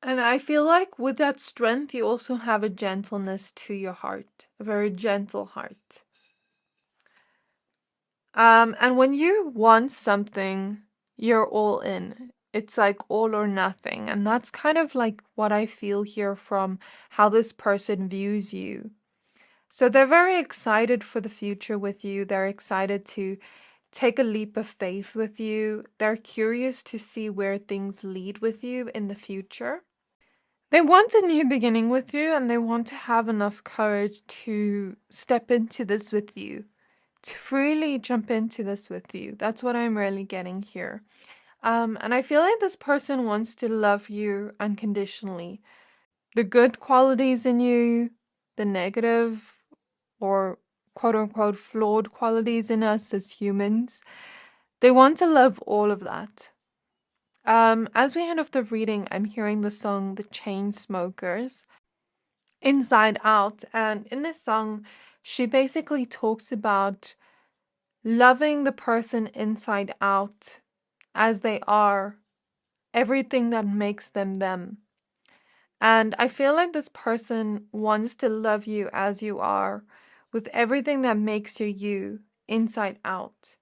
And I feel like with that strength, you also have a gentleness to your heart, a very gentle heart. And when you want something, you're all in. It's like all or nothing. And that's kind of like what I feel here from how this person views you. So they're very excited for the future with you. They're excited to take a leap of faith with you. They're curious to see where things lead with you in the future. They want a new beginning with you, and they want to have enough courage to step into this with you, to freely jump into this with you. That's what I'm really getting here. And I feel like this person wants to love you unconditionally. The good qualities in you, the negative or quote unquote flawed qualities in us as humans, they want to love all of that. As we end off the reading, I'm hearing the song The Chainsmokers, Inside Out. And in this song, she basically talks about loving the person inside out as they are, everything that makes them them. And I feel like this person wants to love you as you are, with everything that makes you you, inside out,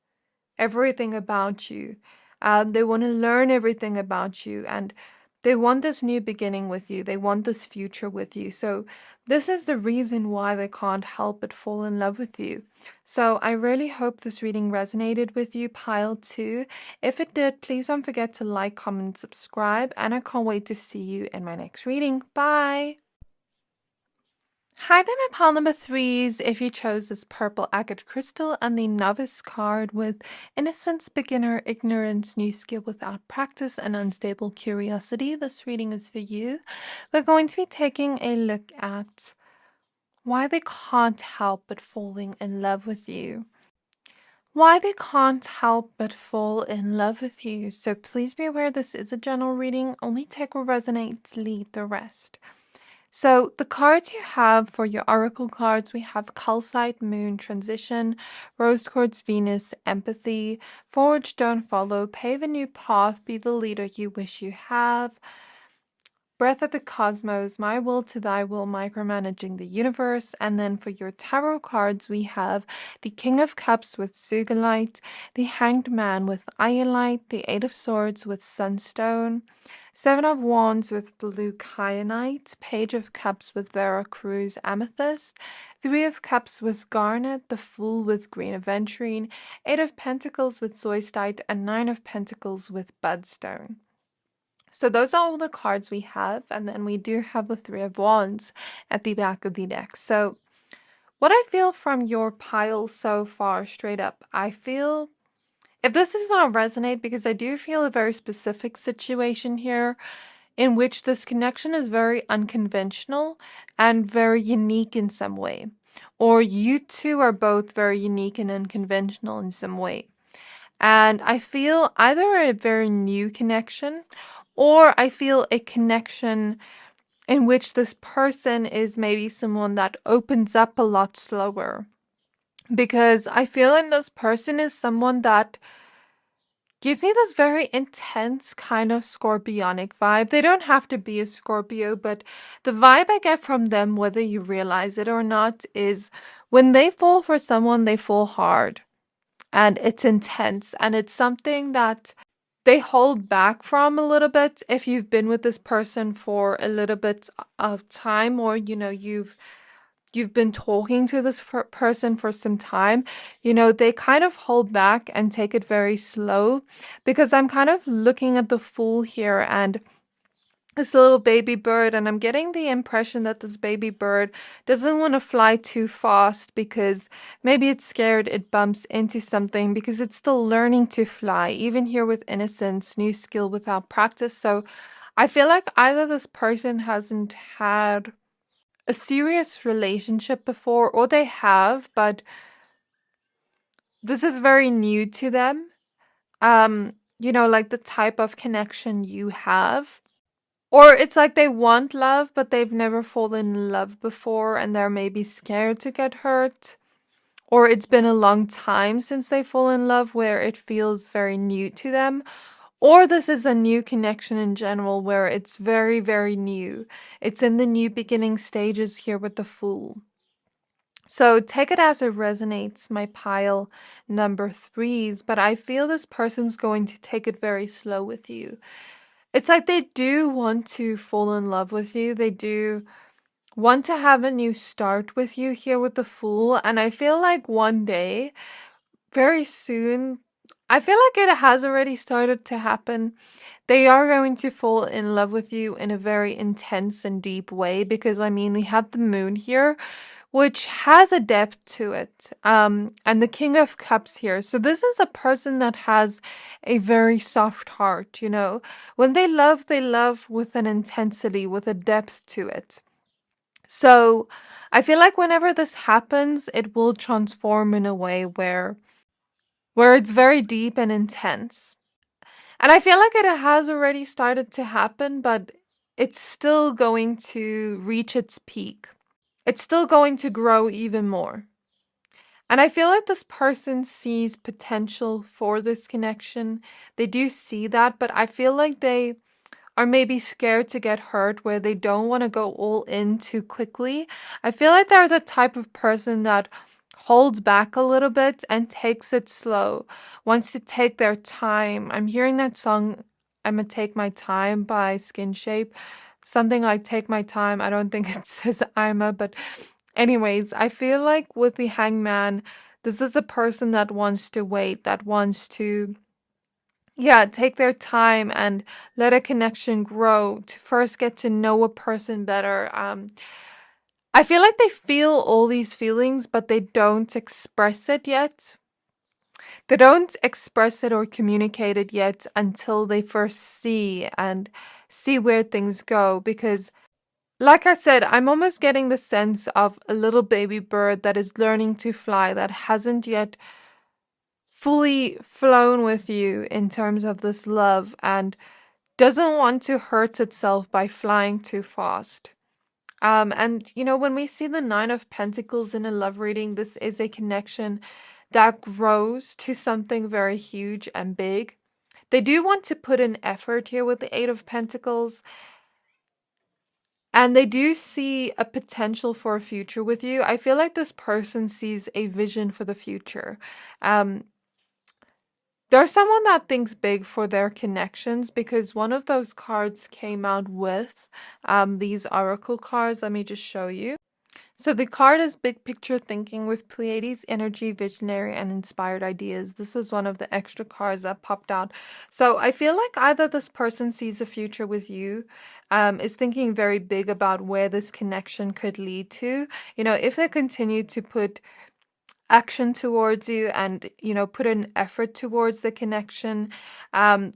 everything about you. They want to learn everything about you, and they want this new beginning with you. They want this future with you. So this is the reason why they can't help but fall in love with you. So I really hope this reading resonated with you, pile 2. If it did, please don't forget to like, comment, subscribe, and I can't wait to see you in my next reading. Bye! Hi there, my pile number 3s. If you chose this purple agate crystal and the novice card with innocence, beginner, ignorance, new skill without practice, and unstable curiosity, this reading is for you. We're going to be taking a look at why they can't help but falling in love with you. Why they can't help but fall in love with you. So please be aware this is a general reading. Only take what resonates, leave the rest. So the cards you have for your oracle cards, we have Calcite, Moon, Transition, Rose Quartz, Venus, Empathy, Forge, Don't Follow, Pave a New Path, Be the Leader You Wish You Have, Breath of the Cosmos, My Will to Thy Will, Micromanaging the Universe. And then for your tarot cards, we have the King of Cups with Sugalite, the Hanged Man with Iolite, the Eight of Swords with Sunstone, Seven of Wands with Blue Kyanite, Page of Cups with Veracruz Amethyst, Three of Cups with Garnet, the Fool with Green Aventurine, Eight of Pentacles with Zoistite, and Nine of Pentacles with Budstone. So those are all the cards we have, and then we do have the Three of Wands at the back of the deck. So what I feel from your pile so far, straight up, I feel, if this does not resonate, because I do feel a very specific situation here in which this connection is very unconventional and very unique in some way. Or you two are both very unique and unconventional in some way. And I feel either a very new connection, or I feel a connection in which this person is maybe someone that opens up a lot slower. Because I feel like this person is someone that gives me this very intense kind of scorpionic vibe. They don't have to be a Scorpio, but the vibe I get from them, whether you realize it or not, is when they fall for someone, they fall hard and it's intense and it's something that they hold back from a little bit. If you've been with this person for a little bit of time, or you've been talking to this person for some time, they kind of hold back and take it very slow, because I'm kind of looking at the Fool here and this little baby bird, and I'm getting the impression that this baby bird doesn't want to fly too fast because maybe it's scared it bumps into something, because it's still learning to fly, even here with innocence, new skill without practice. So I feel like either this person hasn't had a serious relationship before, or they have, but this is very new to them. Like the type of connection you have. Or it's like they want love, but they've never fallen in love before and they're maybe scared to get hurt. Or it's been a long time since they fall in love where it feels very new to them. Or this is a new connection in general where it's very, very new. It's in the new beginning stages here with the Fool. So take it as it resonates, my pile number threes, but I feel this person's going to take it very slow with you. It's like they do want to fall in love with you. They do want to have a new start with you here with the Fool. And I feel like one day, very soon, I feel like it has already started to happen. They are going to fall in love with you in a very intense and deep way, because we have the moon here, which has a depth to it. And the King of Cups here. So this is a person that has a very soft heart, When they love with an intensity, with a depth to it. So I feel like whenever this happens, it will transform in a way where it's very deep and intense. And I feel like it has already started to happen, but it's still going to reach its peak. It's still going to grow even more. And I feel like this person sees potential for this connection. They do see that, but I feel like they are maybe scared to get hurt, where they don't want to go all in too quickly. I feel like they're the type of person that holds back a little bit and takes it slow, wants to take their time. I'm hearing that song, I'ma Take My Time by Skin Shape. Something like Take My Time. I don't think it says I'ma, but anyways, I feel like with the Hangman, this is a person that wants to wait, that wants to take their time and let a connection grow, to first get to know a person better. I feel like they feel all these feelings, but they don't express it yet. They don't express it or communicate it yet until they first see where things go. Because, like I said, I'm almost getting the sense of a little baby bird that is learning to fly, that hasn't yet fully flown with you in terms of this love, and doesn't want to hurt itself by flying too fast. When we see the Nine of Pentacles in a love reading, this is a connection that grows to something very huge and big. They do want to put in effort here with the Eight of Pentacles, and they do see a potential for a future with you. I feel like this person sees a vision for the future. There's someone that thinks big for their connections, because one of those cards came out with these oracle cards. Let me just show you. So the card is Big Picture Thinking with Pleiades Energy, Visionary, and Inspired Ideas. This was one of the extra cards that popped out. So I feel like either this person sees a future with you, is thinking very big about where this connection could lead to. If they continue to put action towards you and put an effort towards the connection,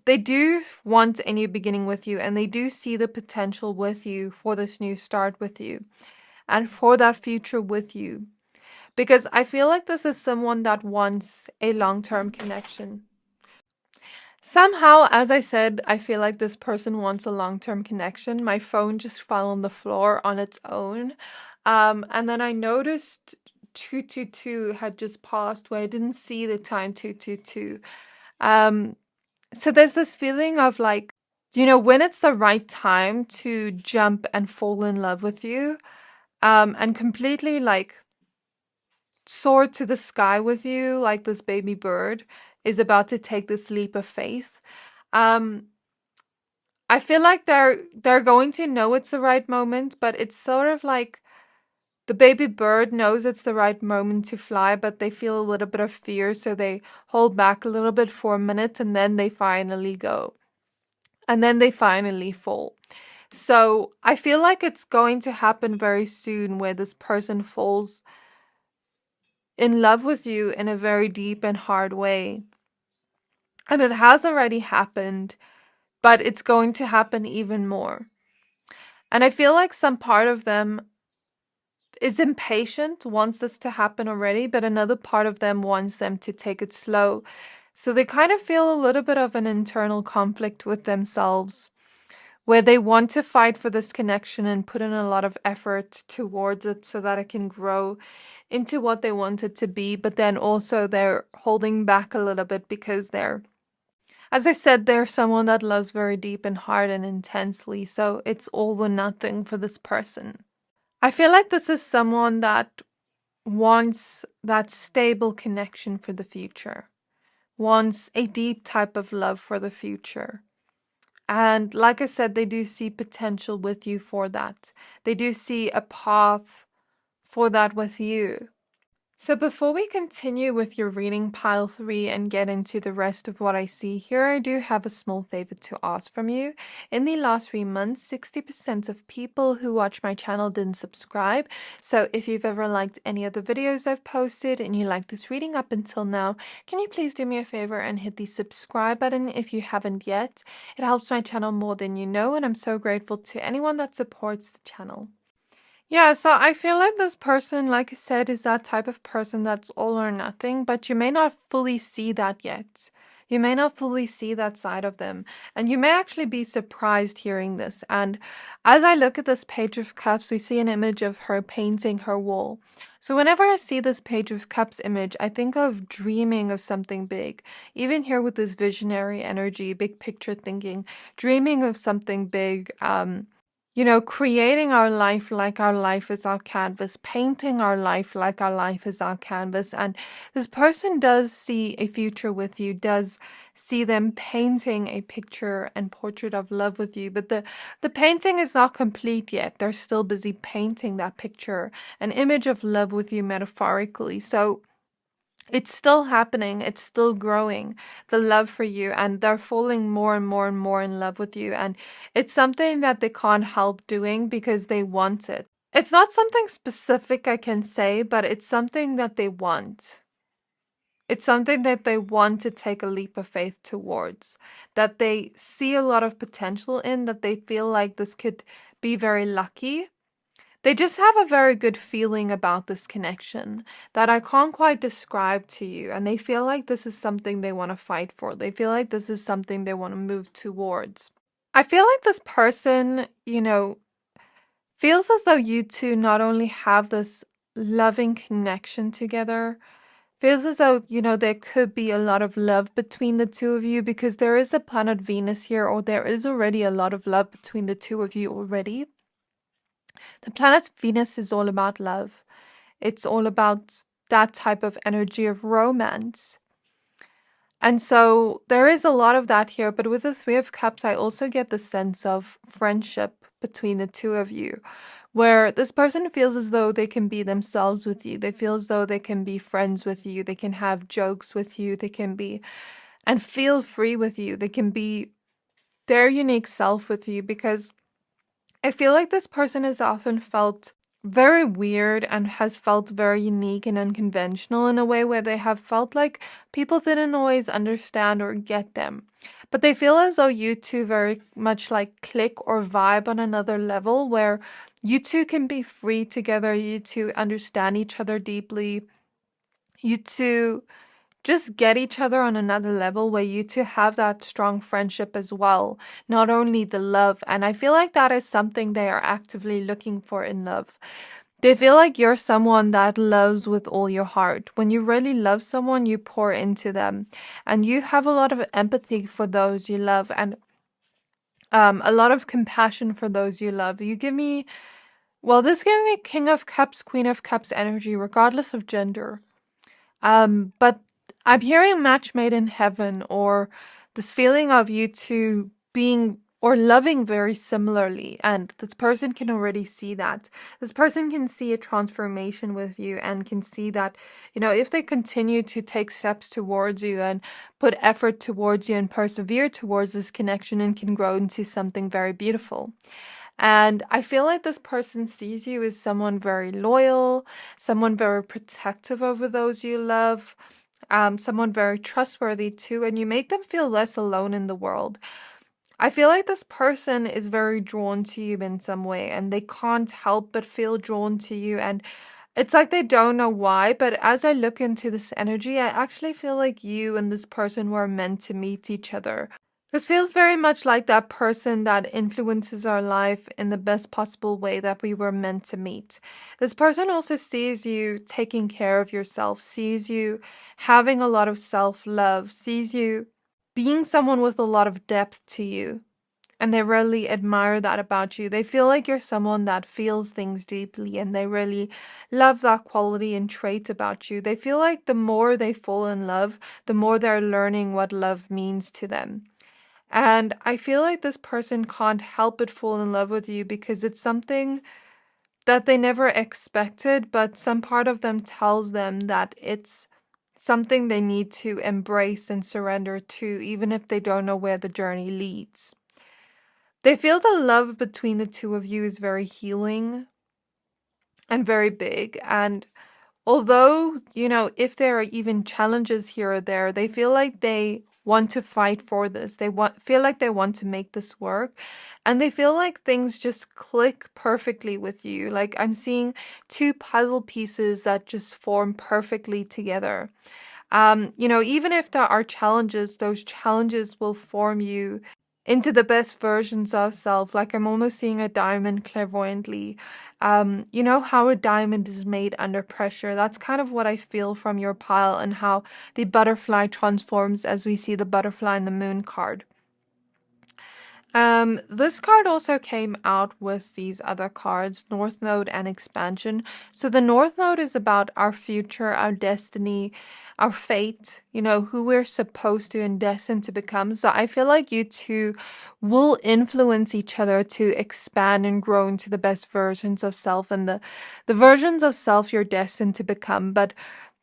they do want a new beginning with you, and they do see the potential with you for this new start with you and for that future with you, because I feel like this is someone that wants a long-term connection. Somehow, as I said, I feel like this person wants a long-term connection. My phone just fell on the floor on its own, and then I noticed 222 had just passed where I didn't see the time 222. So there's this feeling of like, when it's the right time to jump and fall in love with you, and completely like soar to the sky with you, like this baby bird is about to take this leap of faith. Um, I feel like they're going to know it's the right moment, but it's sort of like the baby bird knows it's the right moment to fly, but they feel a little bit of fear, so they hold back a little bit for a minute and then they finally go. And then they finally fall. So I feel like it's going to happen very soon where this person falls in love with you in a very deep and hard way. And it has already happened, but it's going to happen even more. And I feel like some part of them is impatient, wants this to happen already, but another part of them wants them to take it slow. So they kind of feel a little bit of an internal conflict with themselves, where they want to fight for this connection and put in a lot of effort towards it so that it can grow into what they want it to be. But then also they're holding back a little bit because as I said, they're someone that loves very deep and hard and intensely. So it's all or nothing for this person. I feel like this is someone that wants that stable connection for the future, wants a deep type of love for the future. And like I said, they do see potential with you for that. They do see a path for that with you. So before we continue with your reading pile 3 and get into the rest of what I see here, I do have a small favor to ask from you. In the last 3 months, 60% of people who watch my channel didn't subscribe. So if you've ever liked any of the videos I've posted and you like this reading up until now, can you please do me a favor and hit the subscribe button if you haven't yet? It helps my channel more than you know, and I'm so grateful to anyone that supports the channel. Yeah, so I feel like this person, like I said, is that type of person that's all or nothing, but you may not fully see that yet. You may not fully see that side of them, and you may actually be surprised hearing this. And as I look at this Page of Cups, we see an image of her painting her wall. So whenever I see this Page of Cups image, I think of dreaming of something big. Even here with this visionary energy, big picture thinking, dreaming of something big, creating our life like our life is our canvas, painting our life like our life is our canvas. And this person does see a future with you, does see them painting a picture and portrait of love with you. But the painting is not complete yet. They're still busy painting that picture, an image of love with you metaphorically. So it's still happening. It's still growing, the love for you, and they're falling more and more and more in love with you. And it's something that they can't help doing because they want it. It's not something specific I can say, but it's something that they want. It's something that they want to take a leap of faith towards, that they see a lot of potential in, that they feel like this could be very lucky. They just have a very good feeling about this connection that I can't quite describe to you. And they feel like this is something they want to fight for. They feel like this is something they want to move towards. I feel like this person, feels as though you two not only have this loving connection together, feels as though, there could be a lot of love between the two of you because there is a planet Venus here, or there is already a lot of love between the two of you already. The planet Venus is all about love. It's all about that type of energy of romance. And so there is a lot of that here, but with the Three of Cups, I also get the sense of friendship between the two of you, where this person feels as though they can be themselves with you. They feel as though they can be friends with you. They can have jokes with you. They can be and feel free with you. They can be their unique self with you, because I feel like this person has often felt very weird and has felt very unique and unconventional in a way where they have felt like people didn't always understand or get them. But they feel as though you two very much like click or vibe on another level where you two can be free together, you two understand each other deeply, you two just get each other on another level where you two have that strong friendship as well, not only the love. And I feel like that is something they are actively looking for in love. They feel like you're someone that loves with all your heart. When you really love someone, you pour into them and you have a lot of empathy for those you love, and a lot of compassion for those you love. You give me Well, this gives me King of Cups, Queen of Cups energy, regardless of gender. But I'm hearing match made in heaven, or this feeling of you two being or loving very similarly. And this person can already see that. This person can see a transformation with you and can see that, if they continue to take steps towards you and put effort towards you and persevere towards this connection, and can grow into something very beautiful. And I feel like this person sees you as someone very loyal, someone very protective over those you love, someone very trustworthy too, and you make them feel less alone in the world. I feel like this person is very drawn to you in some way, and they can't help but feel drawn to you. And it's like they don't know why, but as I look into this energy, I actually feel like you and this person were meant to meet each other. This feels very much like that person that influences our life in the best possible way that we were meant to meet. This person also sees you taking care of yourself, sees you having a lot of self love, sees you being someone with a lot of depth to you. And they really admire that about you. They feel like you're someone that feels things deeply, and they really love that quality and trait about you. They feel like the more they fall in love, the more they're learning what love means to them. And I feel like this person can't help but fall in love with you because it's something that they never expected, but some part of them tells them that it's something they need to embrace and surrender to, even if they don't know where the journey leads. They feel the love between the two of you is very healing and very big. And although, if there are even challenges here or there, they feel like they want to fight for this. Feel like they want to make this work. And they feel like things just click perfectly with you. Like I'm seeing two puzzle pieces that just form perfectly together. Even if there are challenges, those challenges will form you into the best versions of self. Like I'm almost seeing a diamond clairvoyantly. You know how a diamond is made under pressure. That's kind of what I feel from your pile, and how the butterfly transforms as we see the butterfly in the moon card. This card also came out with these other cards, North Node and Expansion. So the North Node is about our future, our destiny, our fate, who we're supposed to and destined to become. So I feel like you two will influence each other to expand and grow into the best versions of self, and the versions of self you're destined to become. But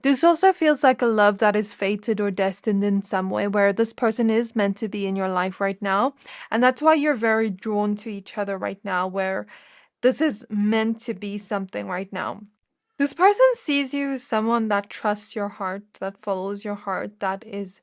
this also feels like a love that is fated or destined in some way, where this person is meant to be in your life right now. And that's why you're very drawn to each other right now, where this is meant to be something right now. This person sees you as someone that trusts your heart, that follows your heart, that is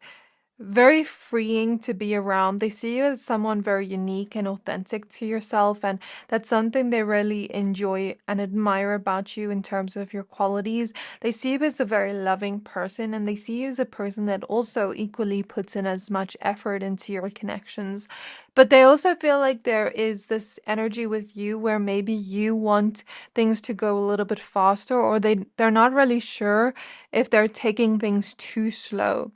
very freeing to be around. They see you as someone very unique and authentic to yourself, and that's something they really enjoy and admire about you in terms of your qualities. They see you as a very loving person, and they see you as a person that also equally puts in as much effort into your connections. But they also feel like there is this energy with you where maybe you want things to go a little bit faster, or they're not really sure if they're taking things too slow.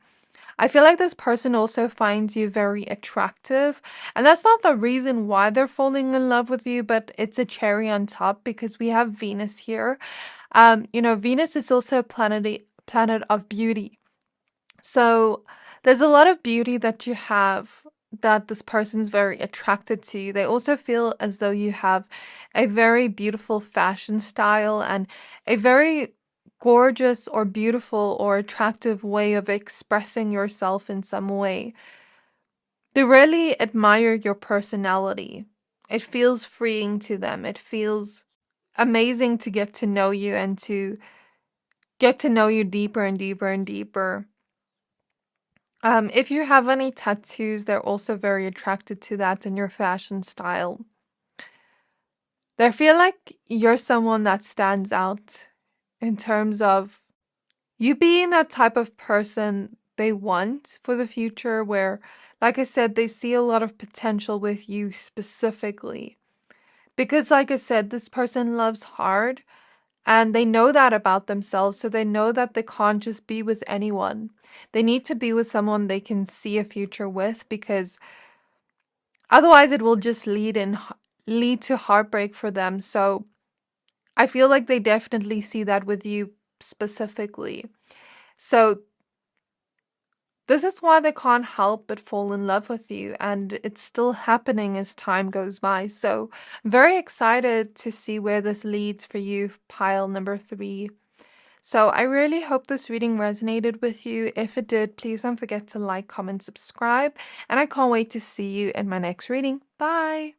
I feel like this person also finds you very attractive, and that's not the reason why they're falling in love with you, but it's a cherry on top because we have Venus here. Venus is also a planet of beauty. So there's a lot of beauty that you have that this person's very attracted to you. They also feel as though you have a very beautiful fashion style and a very gorgeous or beautiful or attractive way of expressing yourself in some way. They really admire your personality. It feels freeing to them. It feels amazing to get to know you and to get to know you deeper and deeper and deeper. If you have any tattoos, they're also very attracted to that and your fashion style. They feel like you're someone that stands out in terms of you being that type of person they want for the future, where, like I said, they see a lot of potential with you specifically. Because, like I said, this person loves hard, and they know that about themselves, so they know that they can't just be with anyone. They need to be with someone they can see a future with, because otherwise it will just lead to heartbreak for them. So I feel like they definitely see that with you specifically. So this is why they can't help but fall in love with you, and it's still happening as time goes by. So, very excited to see where this leads for you, pile number 3. So, I really hope this reading resonated with you. If it did, please don't forget to like, comment, subscribe, and I can't wait to see you in my next reading. Bye!